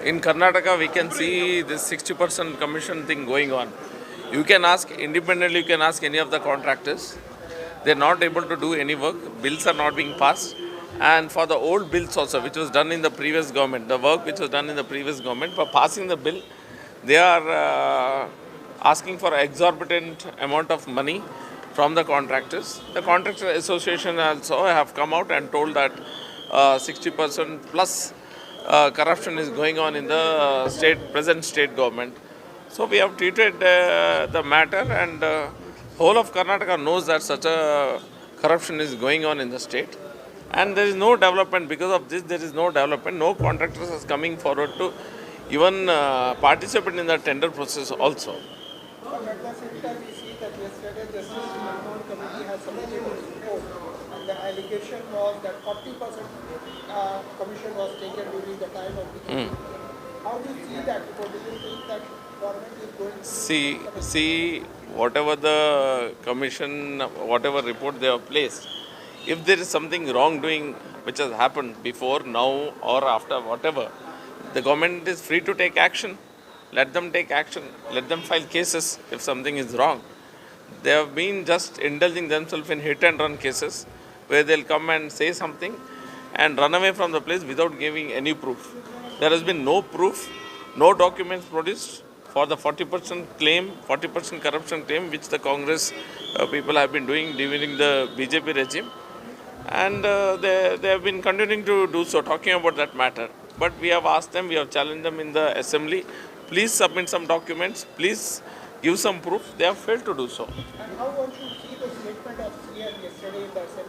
In Karnataka, we can see this 60% commission thing going on. You can ask independently, you can ask any of the contractors. They're not able to do any work. Bills are not being passed. And for the old bills also, which was done in the previous government, the work which was done in the previous government, for passing the bill, they are asking for exorbitant amount of money from the contractors. The contractor association also have come out and told that 60% plus corruption is going on in the present state government. So we have treated the matter, and whole of Karnataka knows that such a corruption is going on in the state, and there is no development because of this. There is no development. No contractors is coming forward to even participate in the tender process also. But at the same time, we see that yesterday Justice Manmohan Committee has submitted a report, and the allegation was that 40% commission was taken during the time of the How do you see that report? Do you think that government is going to See, whatever the commission, whatever report they have placed, if there is something wrongdoing which has happened before, now, or after, whatever, the government is free to take action. Let them take action. Let them file cases if something is wrong. They have been just indulging themselves in hit and run cases where they'll come and say something and run away from the place without giving any proof. There has been no proof, no documents produced for the 40% claim, 40% corruption claim which the Congress people have been doing during the BJP regime. And they have been continuing to do so, talking about that matter. But we have asked them, we have challenged them in the assembly, please submit some documents, please give some proof. They have failed to do so. And how one should see the statement of CM yesterday in the assembly?